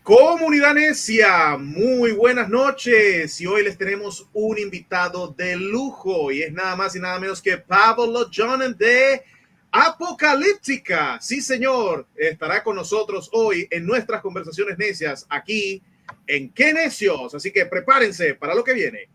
Comunidad necia, muy buenas noches y hoy les tenemos un invitado de lujo y es nada más y nada menos que Paavo Lotjonen de Apocalyptica. Sí, señor, estará con nosotros hoy en nuestras conversaciones necias aquí en Qué Necios, así que prepárense para lo que viene.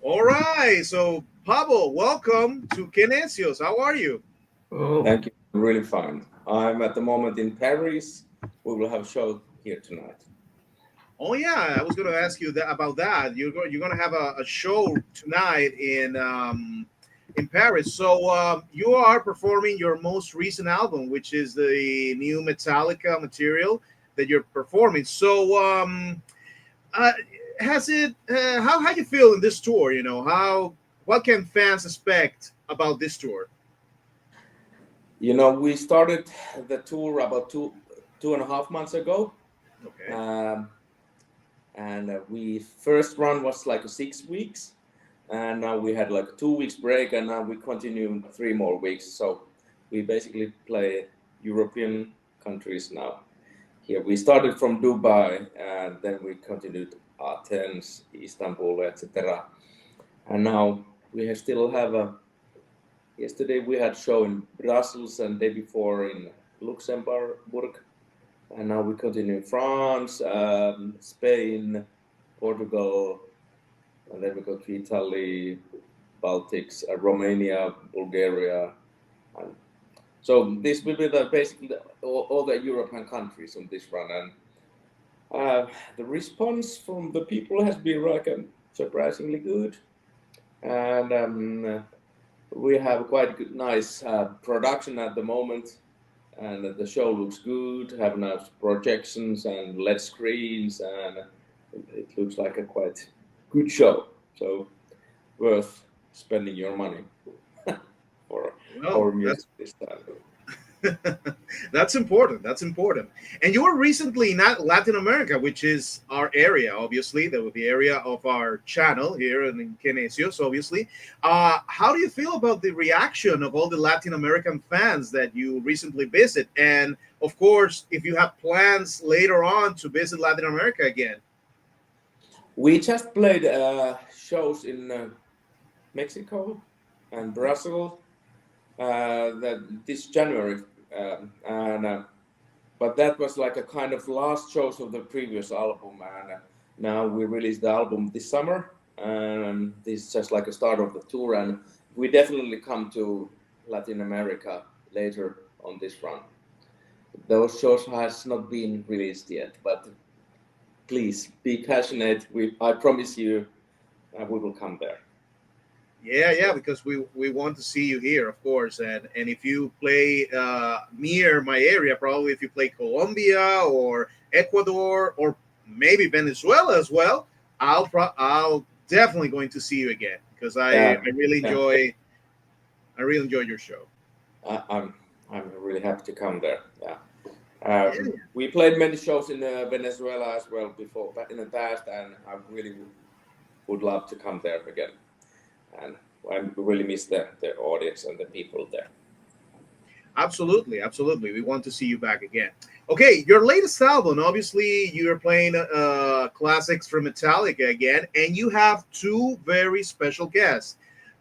All right, so Paavo, welcome to Qué Necios. How are you? Oh. Thank you. I'm really fine. I'm at the moment in Paris. We will have a show here tonight. Oh yeah, I was going to ask you about that. You're going to have a show tonight in Paris. So you are performing your most recent album, which is the new Metallica material that you're performing. So uh, has it? How you feel in this tour? You know how what can fans expect about this tour? You know, we started the tour about two and a half months ago. Okay. And we first run was like 6 weeks, and now we had like 2 weeks break, and now we continue 3 more weeks. So we basically play European countries now. Here we started from Dubai, and then we continued Athens, Istanbul, etc. And now we still have a. Yesterday we had show in Brussels, and day before in Luxembourg. And now we continue in France, Spain, Portugal, and then we go to Italy, Baltics, Romania, Bulgaria. And so this will be basically all the European countries on this run. And the response from the people has been surprisingly good. And we have quite good, nice production at the moment. And the show looks good, have nice projections and LED screens, and it looks like a quite good show. So worth spending your money for our music this time. That's important. That's important. And you were recently in Latin America, which is our area, obviously, the area of our channel here in Kenesios, obviously. How do you feel about the reaction of all the Latin American fans that you recently visit? And of course, if you have plans later on to visit Latin America again. We just played shows in Mexico and Brazil this January. But that was like a kind of last shows of the previous album, and now we released the album this summer, and this is just like a start of the tour, and we definitely come to Latin America later on this run. Those shows has not been released yet, but please be passionate. I promise you we will come there. Yeah, because we want to see you here, of course. And if you play near my area, probably if you play Colombia or Ecuador or maybe Venezuela as well, I'll definitely going to see you again because I really enjoy your show. I'm really happy to come there. Yeah. We played many shows in Venezuela as well before in the past, and I really would love to come there again. And I really miss the audience and the people there. Absolutely. We want to see you back again. Okay, your latest album, obviously, you're playing classics from Metallica again, and you have 2 very special guests,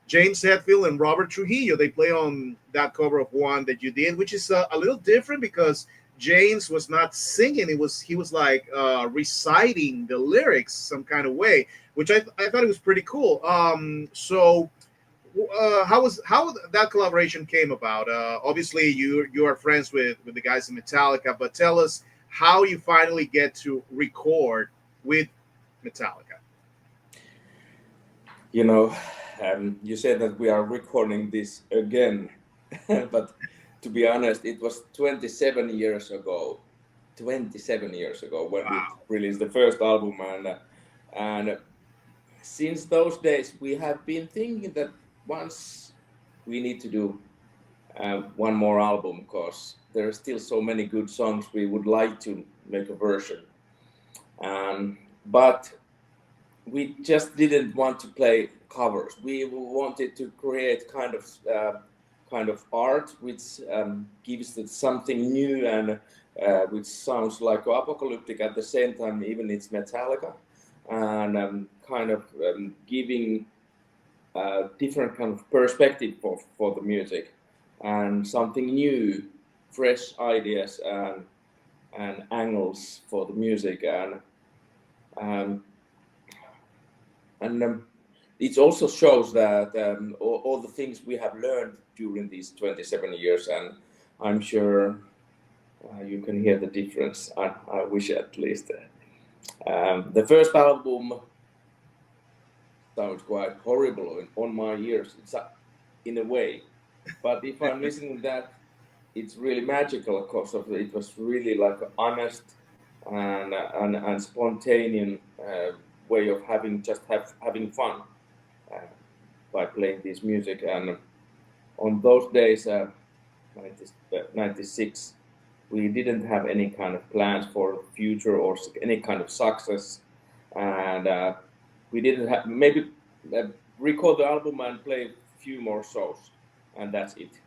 James Hetfield and Robert Trujillo. They play on that cover of One that you did, which is a little different because James was not singing; he was like reciting the lyrics some kind of way, which I thought it was pretty cool. So how that collaboration came about? Obviously, you are friends with the guys in Metallica, but tell us how you finally get to record with Metallica. You know, you said that we are recording this again, but to be honest, it was 27 years ago. 27 years ago when we released the first album, and since those days, we have been thinking that once we need to do one more album, because there are still so many good songs we would like to make a version. But we just didn't want to play covers. We wanted to create kind of art which gives it something new and which sounds like Apocalyptica at the same time, even it's Metallica, and giving different kind of perspective for the music and something new, fresh ideas and angles for the music, and it also shows that all the things we have learned during these 27 years, and I'm sure you can hear the difference. I wish at least. The first album sounds quite horrible on my ears, in a way. But if I'm listening to that, it's really magical because it was really like an honest and spontaneous way of having fun by playing this music. And on those days, 96, we didn't have any kind of plans for future or any kind of success, and we didn't have maybe record the album and play a few more shows, and that's it.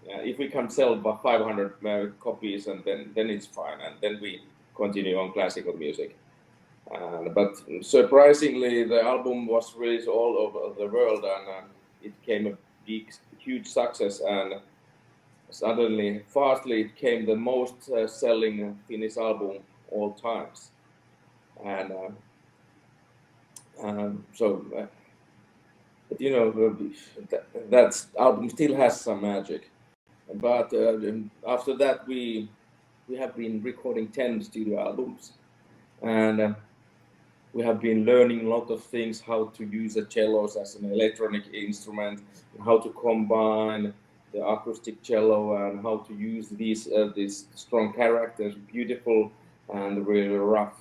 If we can sell about 500 copies, and then it's fine, and then we continue on classical music. But surprisingly, the album was released all over the world, and it became a huge success. And suddenly, fastly, it became the most selling Finnish album all times. And but you know, that album still has some magic. But after that, we have been recording 10 studio albums, and we have been learning a lot of things, how to use the cellos as an electronic instrument, how to combine the acoustic cello, and how to use these strong characters, beautiful and really rough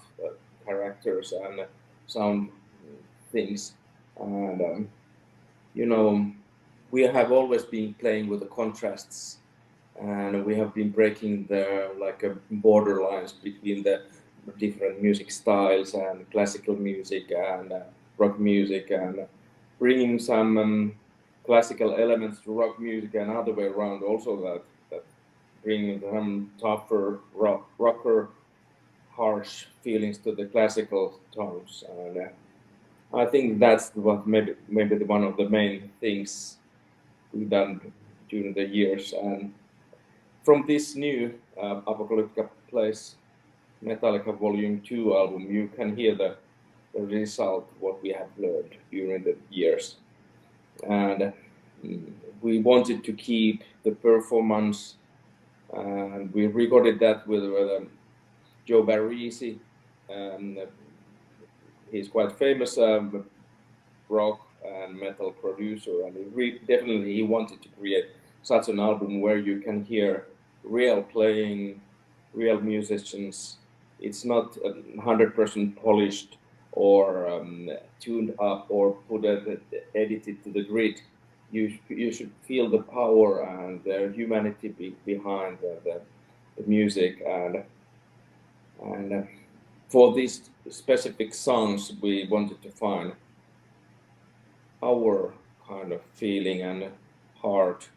characters and sound things. And you know, we have always been playing with the contrasts, and we have been breaking the borderlines between the different music styles and classical music and rock music, and bringing some classical elements to rock music and other way around also, that bringing some tougher rocker harsh feelings to the classical tones. And I think that's maybe one of the main things we've done during the years. And from this new Apocalyptica Place Metallica Volume 2 album, you can hear the result, what we have learned during the years. And we wanted to keep the performance, and we recorded that with Joe Barrisi, and he's quite famous rock and metal producer, and definitely he wanted to create such an album where you can hear real playing, real musicians. It's not 100% polished or tuned up or edited to the grid. You should feel the power and the humanity behind the music, and for these specific songs we wanted to find our kind of feeling and heart,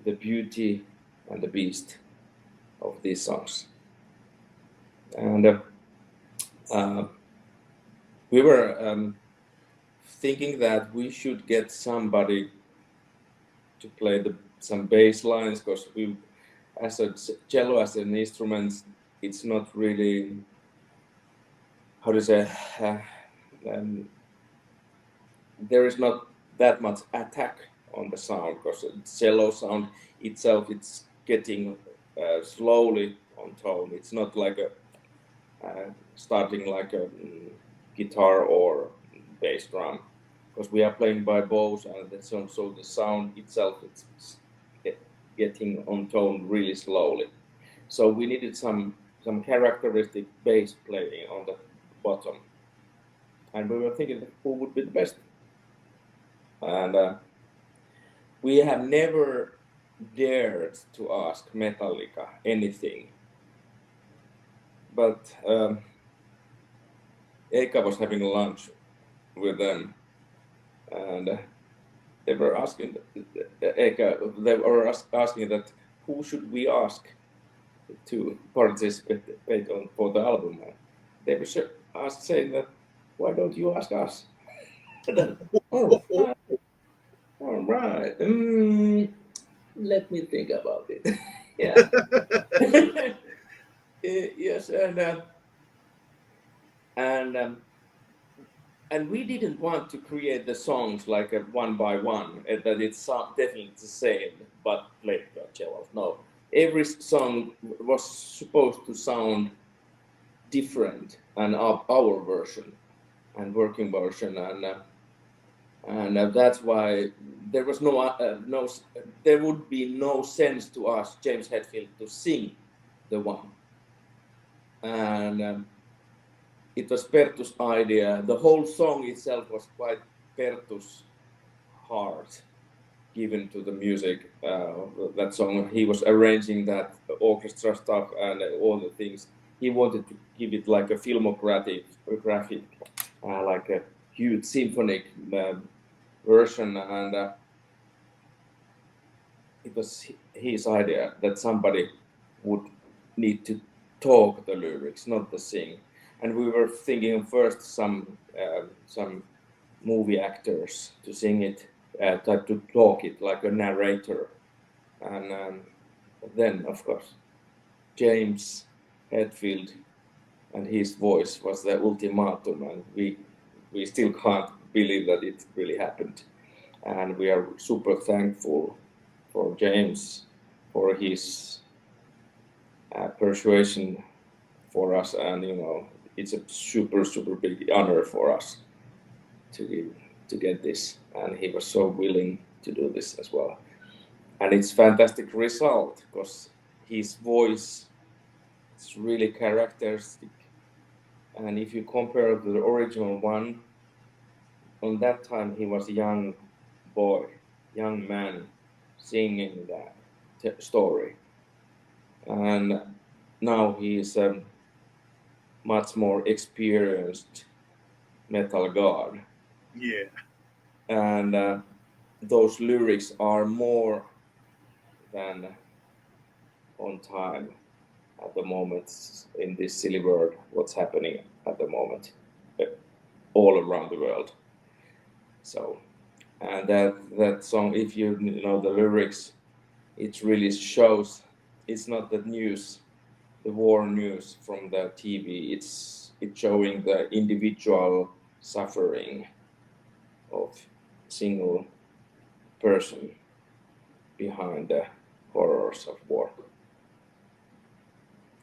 the beauty and the beast of these songs. And we were thinking that we should get somebody to play some bass lines, because as a cello, as an instrument, it's not really, how to say, there is not that much attack on the sound, because the cello sound itself, it's getting slowly on tone. It's not like starting like a guitar or bass drum, because we are playing by bows, and so the sound itself, it's getting on tone really slowly. So we needed some characteristic bass playing on the bottom, and we were thinking who would be the best. And we have never dared to ask Metallica anything. But Eka was having lunch with them, and they were asking asking that who should we ask to participate for the album. And they were saying that why don't you ask us? Oh, all right. Let me think about it. Yeah. Yes, and we didn't want to create the songs like a one by one, that it's definitely the same, but played by cello. No, every song was supposed to sound different, and our version and working version, and that's why there was there would be no sense to ask James Hetfield to sing the one, and it was Perttu's idea. The whole song itself was quite Perttu's heart given to the music. That song, he was arranging that orchestra stuff and all the things. He wanted to give it like a filmographic, like a huge symphonic version, and it was his idea that somebody would need to talk the lyrics, not the sing. And we were thinking first some movie actors to sing it, to talk it like a narrator, and then of course James Hetfield and his voice was the ultimatum, and we still can't believe that it really happened, and we are super thankful for James for his persuasion for us, and it's a super big honor for us to get this, and he was so willing to do this as well, and it's fantastic result because his voice is really characteristic, and if you compare the original one, on that time he was a young man singing that story, and now he is a much more experienced metal god. Yeah. And those lyrics are more than on time at the moment in this silly world, what's happening at the moment all around the world. So, and that song, if you know the lyrics, it really shows it's not the news, the war news from the TV. It's showing the individual suffering of single person behind the horrors of war.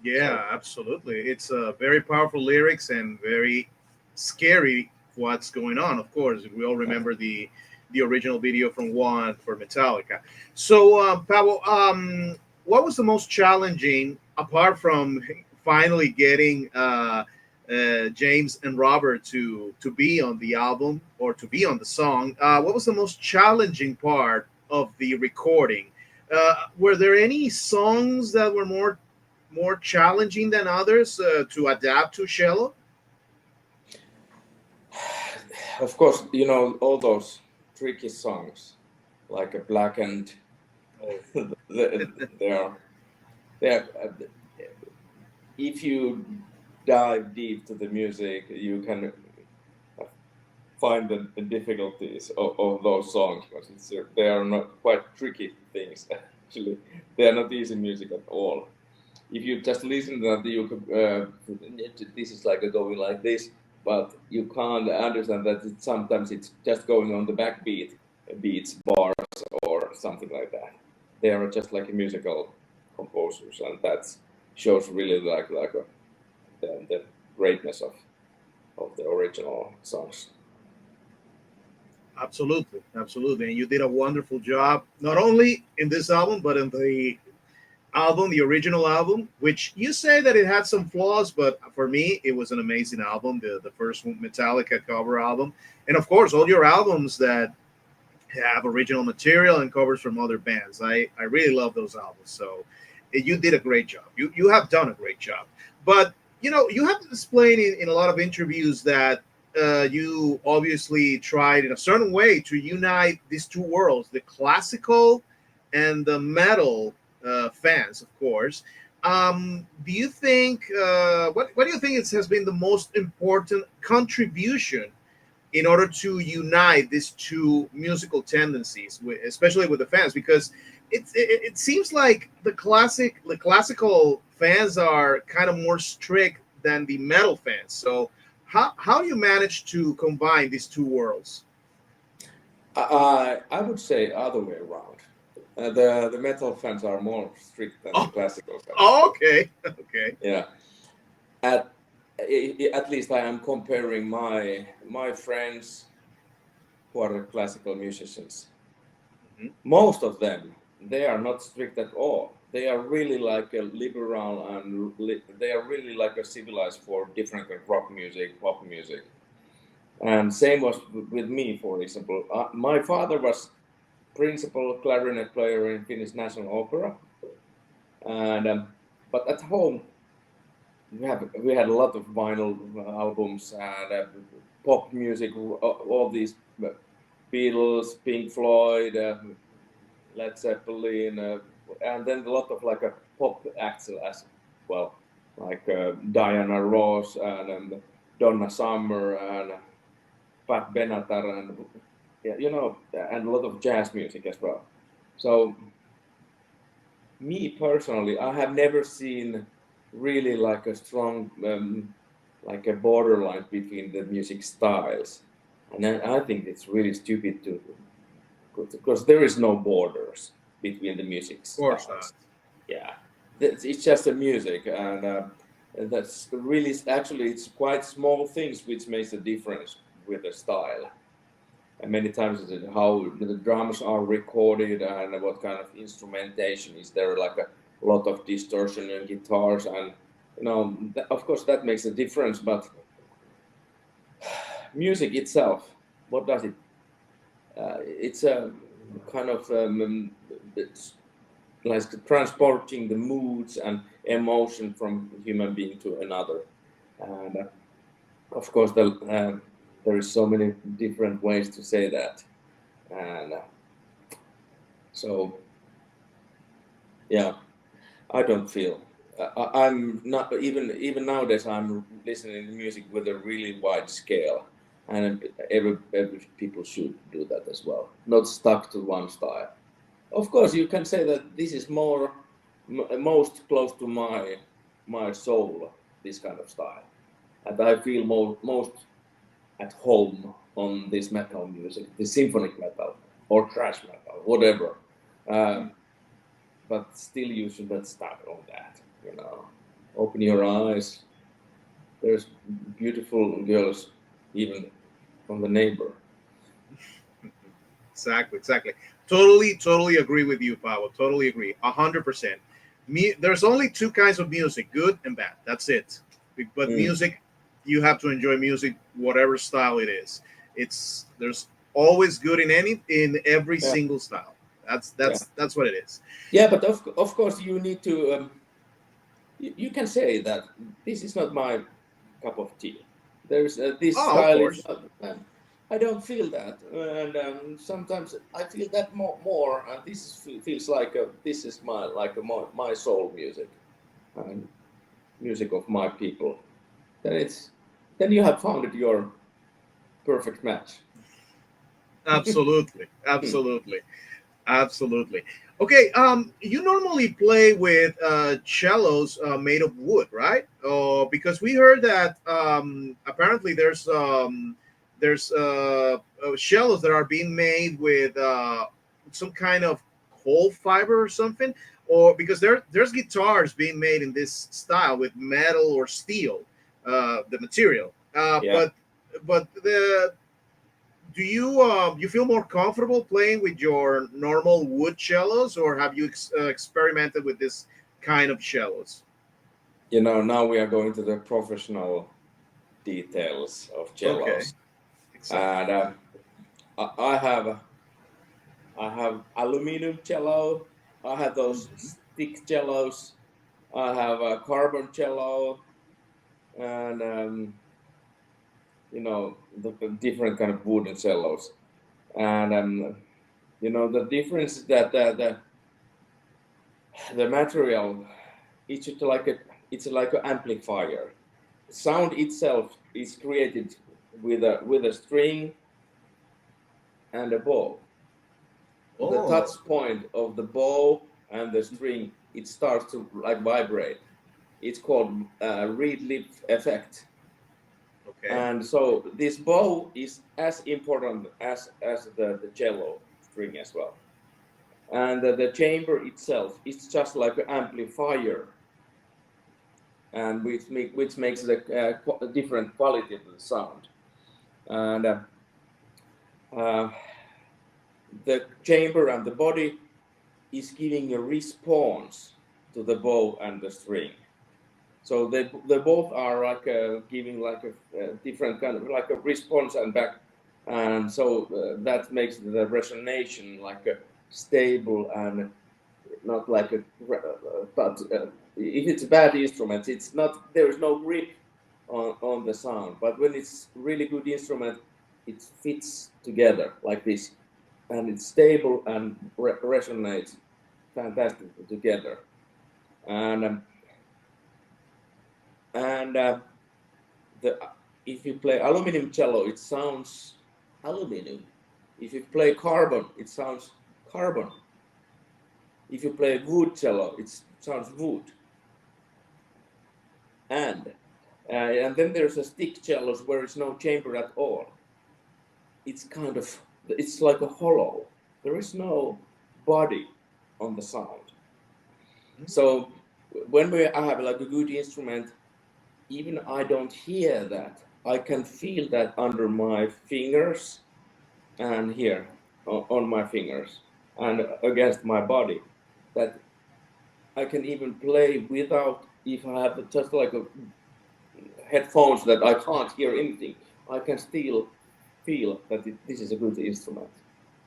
Yeah, absolutely. It's very powerful lyrics and very scary what's going on. Of course, we all remember the original video from One for Metallica. So, Paavo, what was the most challenging apart from finally getting James and Robert to be on the album or to be on the song? What was the most challenging part of the recording? Were there any songs that were more challenging than others to adapt to cello? Of course, all those tricky songs like a Blackened. they are if you dive deep to the music, you can find the difficulties of those songs, because they are not quite tricky things. Actually, they are not easy music at all. If you just listen to that, you could this is like going like this, but you can't understand that sometimes it's just going on the backbeat, beats, bars, or something like that. They are just like musical composers, and that shows really the greatness of the original songs. Absolutely, absolutely, and you did a wonderful job not only in this album but in album, the original album, which you say that it had some flaws, but for me, it was an amazing album. The first Metallica cover album, and of course, all your albums that have original material and covers from other bands. I really love those albums. So you did a great job. You have done a great job. But you have explained in a lot of interviews that you obviously tried in a certain way to unite these two worlds, the classical and the metal fans, of course. Do you think what do you think has been the most important contribution in order to unite these two musical tendencies, especially with the fans? Because it seems like the classical fans are kind of more strict than the metal fans. So how do you manage to combine these two worlds? I would say other way around. The metal fans are more strict than the Oh, classical fans. oh, okay, okay. Yeah, at at least I am comparing my friends who are classical musicians. Mhm. Most of them, they are not strict at all. They are really like a liberal and they are really like a civilized for different rock music, pop music. And same was with me, for example. My father was principal clarinet player in Finnish National Opera, and but at home we had a lot of vinyl albums and pop music, all these Beatles, Pink Floyd, Led Zeppelin, and then a lot of like a pop acts as well, like Diana Ross and Donna Summer and Pat Benatar and yeah, and a lot of jazz music as well. So me personally, I have never seen really like a strong like a borderline between the music styles, and I think it's really stupid to because there is no borders between the music Of course not. styles. Yeah, it's just a music, and that's really actually it's quite small things which makes a difference with the style. And many times it's how the drums are recorded and what kind of instrumentation is there, like a lot of distortion in guitars, and of course that makes a difference. But music itself, what does it? It's a kind of it's like transporting the moods and emotion from human being to another, and of course there is so many different ways to say that, and so yeah, I don't feel I'm not even nowadays I'm listening to music with a really wide scale, and every people should do that as well, not stuck to one style. Of course, you can say that this is more most close to my soul, this kind of style, and I feel most at home on this metal music, the symphonic metal or thrash metal, whatever. Uh, but still, you should not start on that. Open your eyes. There's beautiful girls, even from the neighbor. Exactly, exactly. Totally agree with you, Paolo. Totally agree. 100%. There's only two kinds of music, good and bad. That's it. But Mm. music, you have to enjoy music, whatever style it is. There's always good in every Yeah, single style. That's yeah, that's that's what it is. yeah. But of course, you need to. You can say that this is not my cup of tea. There's this Oh, of style is course. not. I don't feel that, and sometimes I feel that more. And feels like this is my soul music and music of my people. Then then you have found your perfect match. Absolutely, Hmm. absolutely. Absolutely. Okay. You normally play with cellos made of wood, right? Because we heard that apparently there's cellos that are being made with some kind of coal fiber or something, or because there's guitars being made in this style with metal or steel, the material. Yeah. But do you feel more comfortable playing with your normal wood cellos, or have you experimented with this kind of cellos? Now we are going to the professional details of Okay, cellos, exciting. and I have aluminum cello. I have those Hmm. stick cellos. I have a carbon cello, and the different kind of wooden cellos. And the difference is that the material it's like an amplifier. Sound itself is created with a string and a bow. The touch Oh, point of the bow and the string, it starts to like vibrate. It's called reed lip effect. okay. And so this bow is as important as the cello string as well. And the chamber itself is just like an amplifier, and which makes the different quality of the sound. And uh, the chamber and the body is giving a response to the bow and the string. So they both are like giving like a different kind of like a response and back, and so that makes the resonation like a stable and not like a. But if it's a bad instrument, it's not. There is no grip on the sound. But when it's really good instrument, it fits together like this, and it's stable and resonates fantastically together. And and the if you play aluminum cello, it sounds aluminum. If you play carbon, it sounds carbon. If you play wood cello, it sounds wood. And and then there's a stick cellos where it's no chamber at all. It's like a hollow. There is no body on the sound. So when I have like a good instrument, even I don't hear that. I can feel that under my fingers and here on my fingers and against my body. That I can even play without if I have just like a headphones that I can't hear anything. I can still feel that this is a good instrument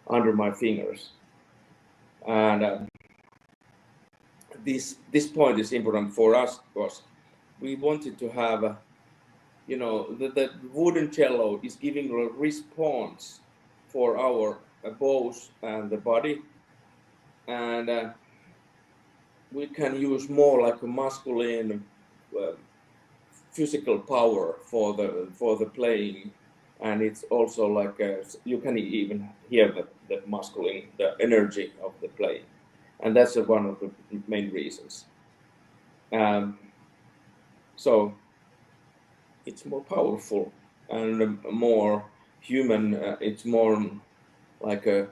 under my fingers. And this point is important for us because we wanted to have the wooden cello is giving a response for our bows and the body, and we can use more like a masculine uh, physical power for the playing, and it's also like you can even hear the masculine, the energy of the playing, and that's one of the main reasons. um, so it's more powerful and more human. It's more like a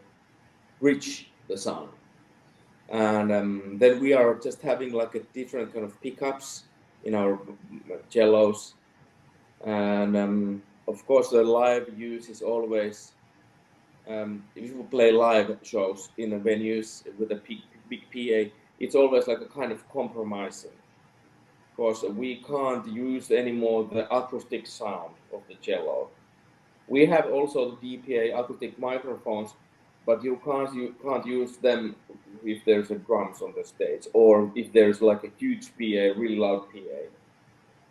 rich the sound, and then we are just having like a different kind of pickups in our cellos, and of course the live use is always if you play live shows in the venues with a big PA, it's always like a kind of compromising because we can't use anymore the acoustic sound of the cello. We have also the DPA acoustic microphones, but you can't use them if there's a drums on the stage or if there's like a huge PA, really loud PA.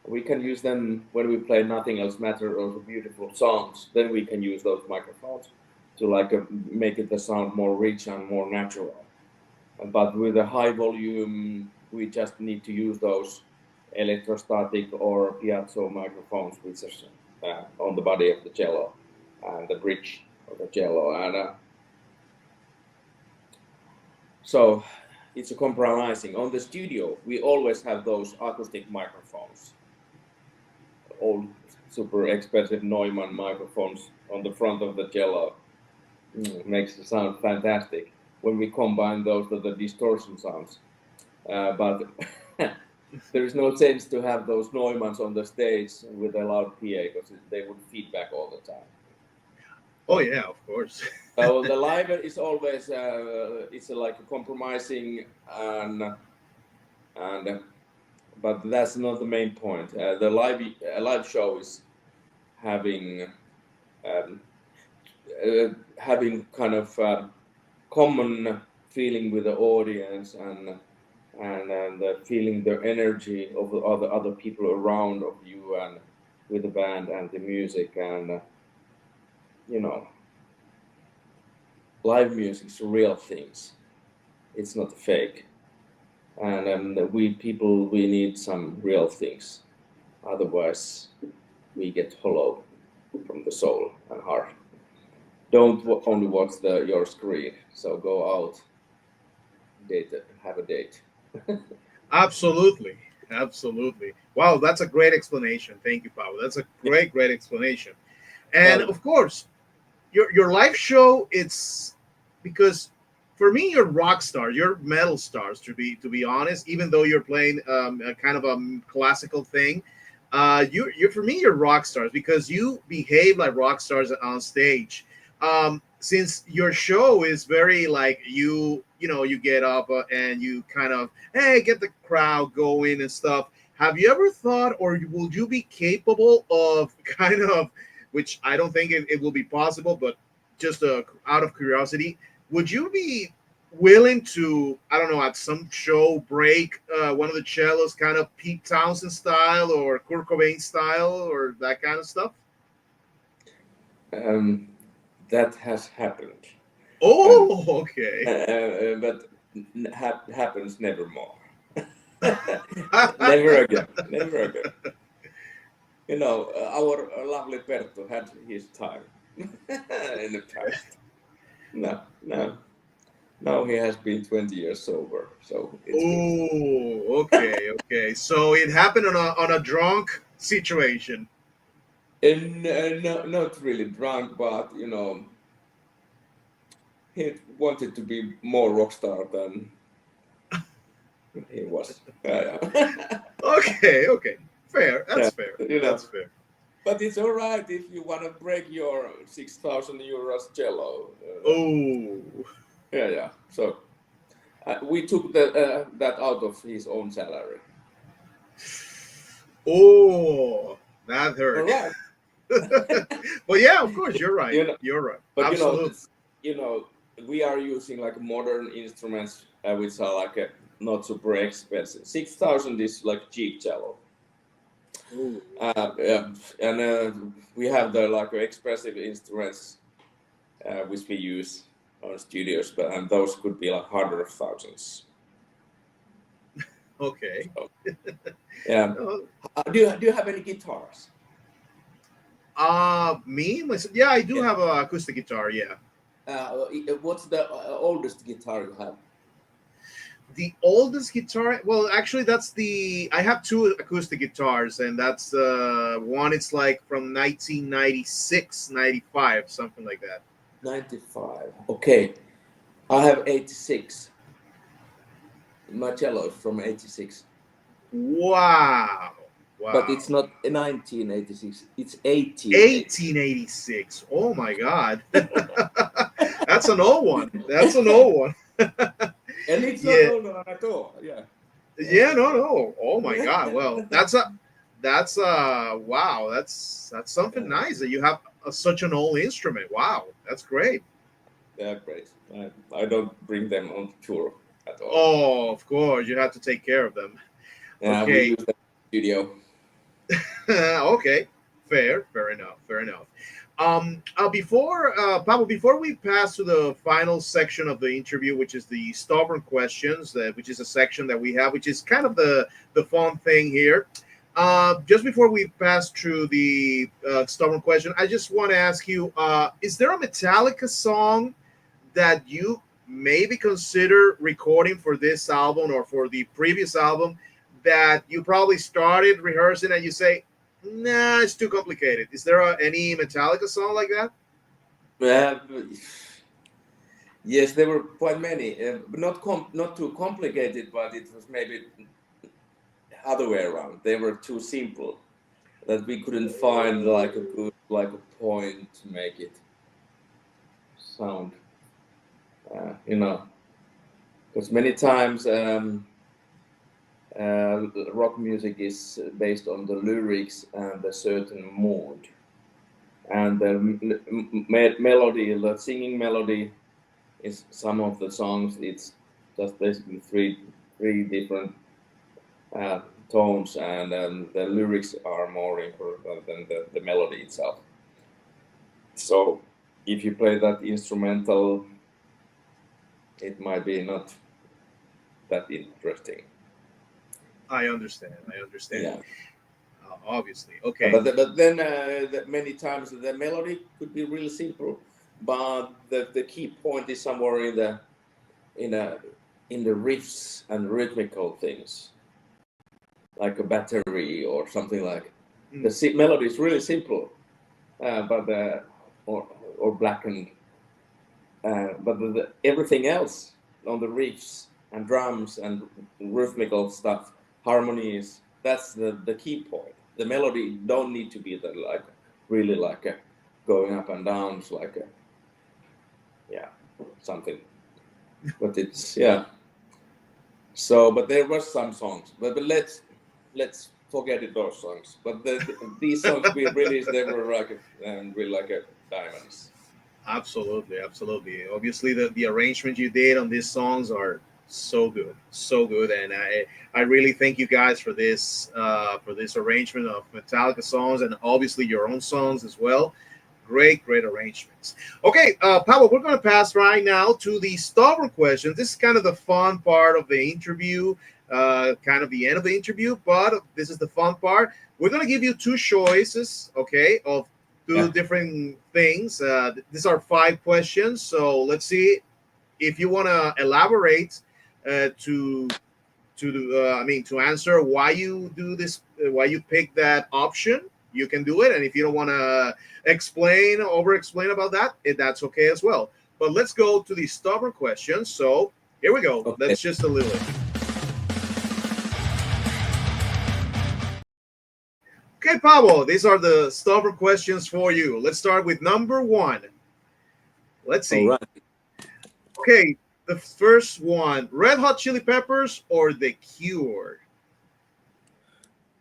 We can use them when we play Nothing Else Matters or beautiful songs. Then we can use those microphones to like make it the sound more rich and more natural. But with a high volume, we just need to use those electrostatic or piezo microphones, which is on the body of the cello and the bridge of the cello. And so it's a compromising. On the studio, we always have those acoustic microphones, old super expensive Neumann microphones on the front of the cello. Makes it sound fantastic when we combine those with the distortion sounds. But there is no sense to have those Neumanns on the stage with a loud PA because they would feedback all the time. Oh yeah, of course. The live is always it's like a compromising, and and but that's not the main point. The live show is having um, having kind of common feeling with the audience, and feeling the energy of the other people around of you, and with the band and the music, and you know, live music is real things. It's not fake, and we need some real things. Otherwise, we get hollow from the soul and heart. Don't only watch your screen. So go out, have a date. Absolutely. Absolutely. Wow, that's a great explanation. Thank you, Paolo. That's a great explanation. And Well, of course, your live show, it's because for me you're rock stars, you're metal stars, to be honest, even though you're playing a kind of a classical thing. You for me you're rock stars because you behave like rock stars on stage. Since your show is very like you get up and you kind of hey get the crowd going and stuff. Have you ever thought, or will you be capable of kind of, which I don't think it will be possible, but just out of curiosity, would you be willing to, I don't know, at some show break one of the cellos, kind of Pete Townsend style or Kurt Cobain style or that kind of stuff? um, that has happened, and Oh, okay. but happens never more. Never again. Never again. You know, our lovely Perttu had his time in the past. No, no. Now he has been 20 years sober, so it's good. Oh, okay, okay. So it happened on a drunk situation. And no, not really drunk, but you know, he wanted to be more rock star than he was. Yeah. Okay, okay. Fair. Yeah, That's fair. you know. That's fair. But it's all right if you want to break your 6,000 euros cello. Oh, Yeah, yeah. So we took that out of his own salary. oh, that All hurt. right. Well, yeah, of course, you're right. You know, You're right. but Absolutely. you know, we are using like modern instruments which are like not super expensive. 6,000 is like cheap cello. Ooh. Yeah, and we have the like expressive instruments which we use on studios, but and those could be like hundred of thousands. Okay. So, yeah. No, Do you have any guitars? me myself. Yeah, I do Yeah. have a acoustic guitar. Yeah, What's the oldest guitar you have? the oldest guitar. Well, actually, that's the. I have two acoustic guitars, and that's one. It's like from 1996, 95, something like that. 95. Okay, I have 86. My cello is from 86. Wow. But Wow. it's not 1986, it's 1886. 1886. Oh my God. That's an old one. That's an old one. And it's not Yeah. old one at all. Yeah. Yeah, no, no. Oh my God. Well, that's wow. That's something Yeah, nice that you have such an old instrument. Wow, that's great. they're great. I don't bring them on tour at all. Oh, of course, you have to take care of them. Yeah, we Okay. use them in the studio. Okay. Fair enough. Fair enough. Before Pablo, before we pass to the final section of the interview, which is the stubborn questions, which is a section that we have, which is kind of the fun thing here. Just before we pass through the stubborn question, I just want to ask you: is there a Metallica song that you maybe consider recording for this album or for the previous album that you probably started rehearsing and you say, nah, it's too complicated? Is there any Metallica song like that? Uh, yes, there were quite many. Not too complicated, but it was maybe other way around. They were too simple that we couldn't find like a good like a point to make it sound. You know, because many times rock music is based on the lyrics and a certain mood, and the melody, the singing melody, is some of the songs. It's just basically three different tones, and the lyrics are more important than the melody itself. So if you play that instrumental, it might be not that interesting. I understand. Yeah. Obviously. Okay. But then many times the melody could be really simple, but the key point is somewhere in the riffs and rhythmical things, like a battery or something like. The melody is really simple, but or blackened, but everything else on the riffs and drums and rhythmical stuff, harmonies. That's the key point. The melody don't need to be that like really like going up and down, like something. But it's So, but there were some songs. But let's forget it, those songs. But these songs we released, they were like really like diamonds. Absolutely. Obviously, the arrangement you did on these songs are so good, and I really thank you guys for this arrangement of Metallica songs, and obviously your own songs as well. Great arrangements. Okay, Paavo, we're going to pass right now to the stubborn questions. This is kind of the fun part of the interview, kind of the end of the interview, but this is the fun part. We're going to give you two choices, okay, of two different things. These are 5 questions, so let's see if you want to elaborate to answer why you do this, why you pick that option. You can do it, and if you don't want to over explain about that, that's okay as well. But let's go to the stubborn questions. So here we go. Okay. Let's just a little bit. Okay, Paavo, these are the stubborn questions for you. Let's start with number 1. Let's see. All right. Okay, the first one: Red Hot Chili Peppers or The Cure?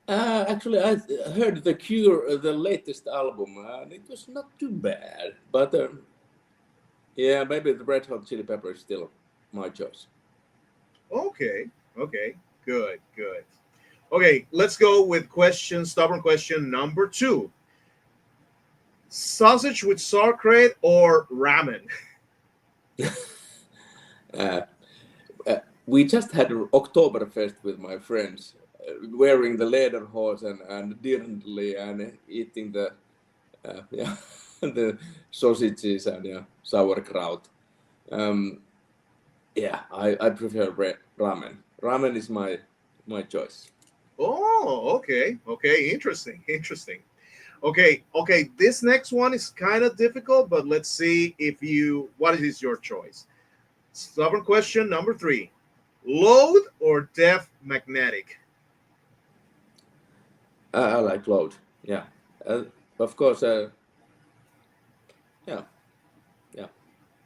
Actually, I heard The Cure, the latest album, and it was not too bad. But maybe the Red Hot Chili Peppers is still my choice. Okay, good. Okay, let's go with stubborn question number 2: Sausage with sauerkraut or ramen? We just had Oktoberfest with my friends, wearing the lederhose and dirndl and eating the the sausages and sauerkraut. I prefer ramen. Ramen is my choice. Oh, okay, interesting. Okay, this next one is kind of difficult, but let's see what is your choice. Stubborn question number 3: Load or Def Magnetic? I like load. Yeah, of course.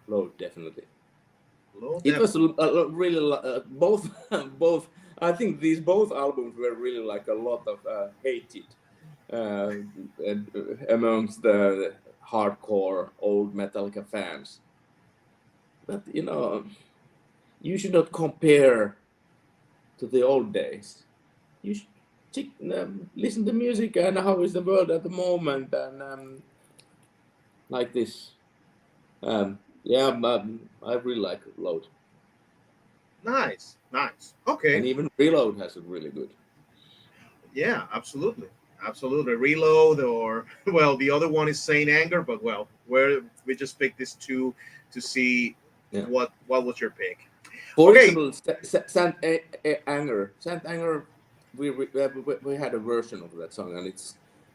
Load definitely. It was really both. I think these both albums were really like a lot of hated amongst the hardcore old Metallica fans. But you should not compare to the old days. You should listen to music and how is the world at the moment, and like this. I really like Load. Nice. Okay. And even Reload has a really good. Yeah, absolutely. Reload, or well, the other one is Saint Anger, but well, we just picked these two to see what was your pick. For example, Saint Anger, we had a version of that song, and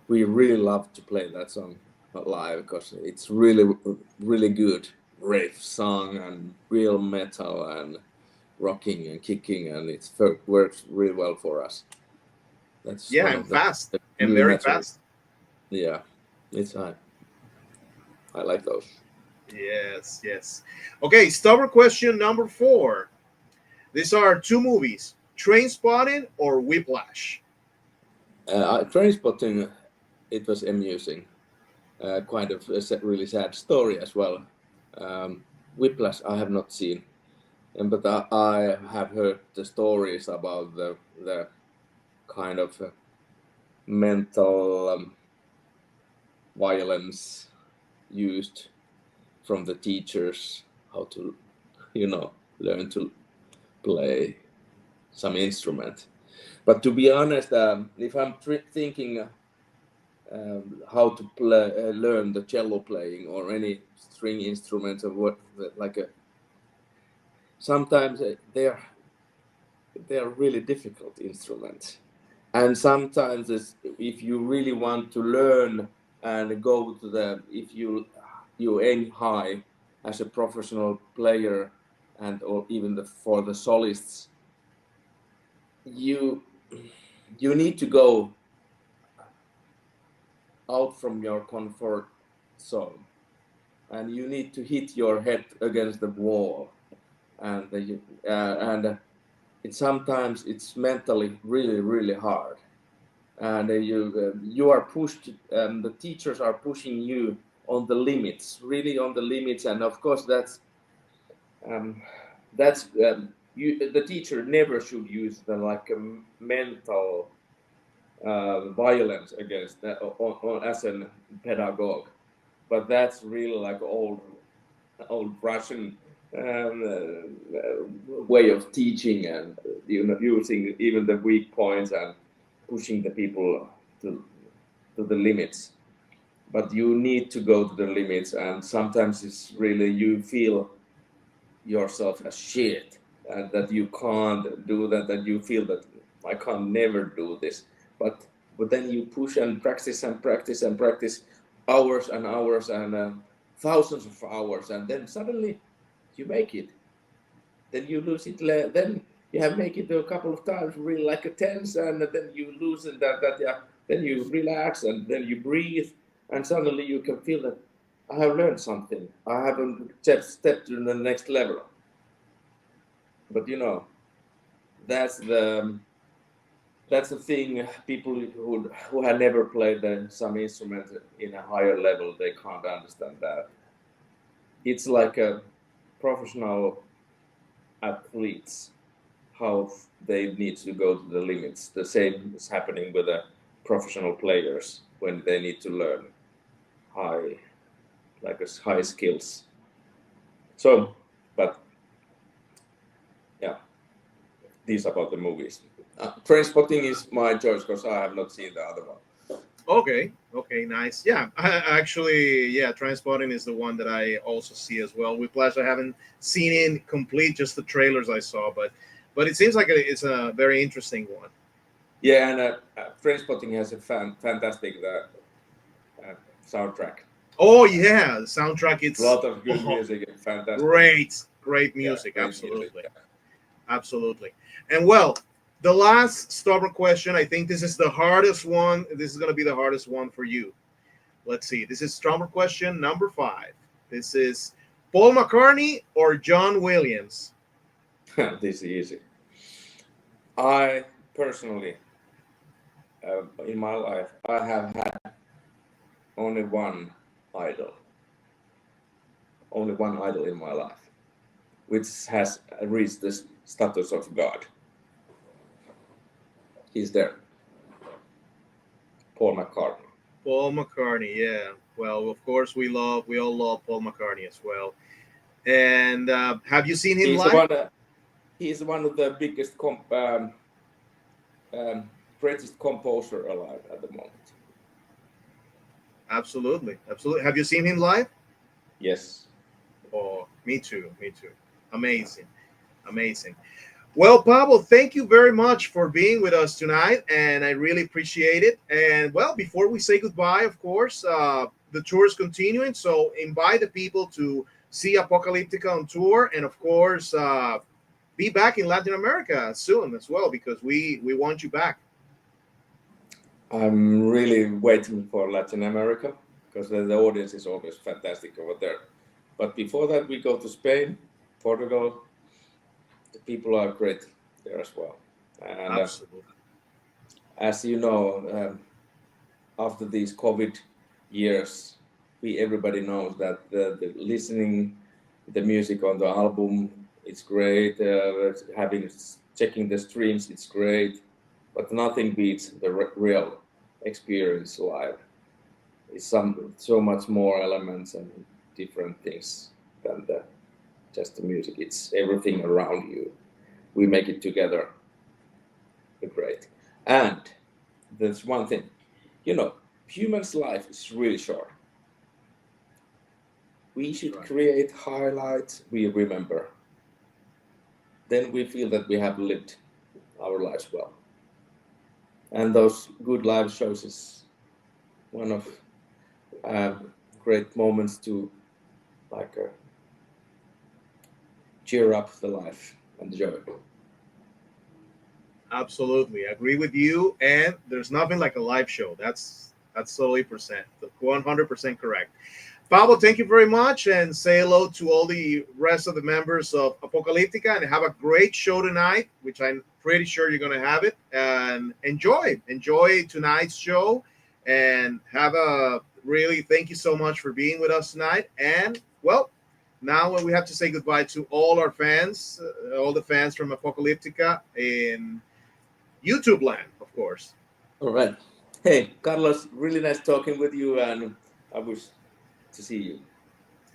we really love to play that song live because it's really good riff song and real metal and rocking and kicking, and it works really well for us. That's and fast and very fast. Yeah, it's I like those. Yes. Okay, stubborn question number 4. These are 2 movies: Train Spotting or Whiplash? Train spotting, it was amusing. Kind of a really sad story as well. Whiplash I have not seen, but I have heard the stories about the kind of mental violence used from the teachers, how to, learn to play some instrument. But to be honest, if I'm thinking how to learn the cello playing or any string instrument or what, like sometimes they are really difficult instruments, and sometimes if you really want to learn and go to if you aim high as a professional player, and or even for the solists, you need to go out from your comfort zone, and you need to hit your head against the wall, and sometimes it's mentally really really hard, and you are pushed, the teachers are pushing you on the limits, really on the limits, and of course the teacher never should use the like a mental violence against as a pedagogue, but that's really like old Russian way of teaching, and using even the weak points and pushing the people to the limits. But you need to go to the limits, and sometimes it's really you feel yourself as shit, and that you can't do that, and you feel that I can never do this. But then you push and practice and practice and practice hours and hours and thousands of hours, and then suddenly you make it. Then you lose it. Then you have make it a couple of times, really like a tense, and then you lose it. Then you relax, and then you breathe, and suddenly you can feel that I have learned something. I haven't stepped to the next level. But that's the thing. People who have never played some instrument in a higher level, they can't understand that. It's like a professional athletes, how they need to go to the limits. The same is happening with the professional players when they need to learn high skills. So, but yeah, these about the movies. Trainspotting is my choice because I have not seen the other one. Okay, nice. Yeah, actually, yeah, Transpotting is the one that I also see as well. Whiplash, I haven't seen in complete, just the trailers I saw, but it seems like it's a very interesting one. Yeah, and Trainspotting has a fantastic soundtrack. Oh yeah, the soundtrack. It's a lot of good music and fantastic. Great music. Yeah, absolutely, music, yeah. Absolutely. And well, the last stubborn question. I think this is the hardest one. This is going to be the hardest one for you. Let's see. This is stubborn question number 5. This is Paul McCartney or John Williams. This is easy. I personally, in my life, I have had only one idol. Only one idol in my life, which has reached the status of God. He's there. Paul McCartney. Paul McCartney, yeah. Well, of course, we all love Paul McCartney as well. And have you seen him live? He's one of the biggest, greatest composer alive at the moment. Absolutely. Have you seen him live? Yes. Oh, me too. Amazing. Well, Paavo, thank you very much for being with us tonight, and I really appreciate it. And well, before we say goodbye, of course, the tour is continuing, so invite the people to see Apocalyptica on tour, and of course, be back in Latin America soon as well, because we want you back. I'm really waiting for Latin America because the audience is always fantastic over there. But before that, we go to Spain, Portugal. The people are great there as well. And Absolutely. as you know, after these COVID years, everybody knows that the listening the music on the album, it's great. Having checking the streams, it's great, but nothing beats the real experience live. It's so much more elements and different things than just the music. It's everything around you. We make it together. Great. And there's one thing, human's life is really short. We should create highlights we remember. Then we feel that we have lived our lives well. And those good live shows is one of great moments to cheer up the life and the joy. Absolutely, I agree with you. And there's nothing like a live show. That's totally 100% correct. Paavo, thank you very much, and say hello to all the rest of the members of Apocalyptica, and have a great show tonight, which I'm pretty sure you're going to have it. And enjoy tonight's show, and have a really thank you so much for being with us tonight. And well, now we have to say goodbye to all our fans, all the fans from Apocalyptica in YouTube land, of course. All right. Hey, Carlos, really nice talking with you, and I wish to see you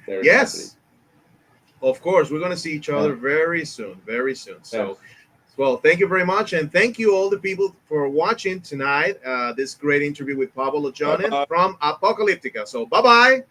there. Yes, of course. We're going to see each other Yeah. very soon, very soon. So, Yeah. well, thank you very much. And thank you all the people for watching tonight. This great interview with Paavo Lotjonen Bye-bye. from Apocalyptica. So, bye-bye.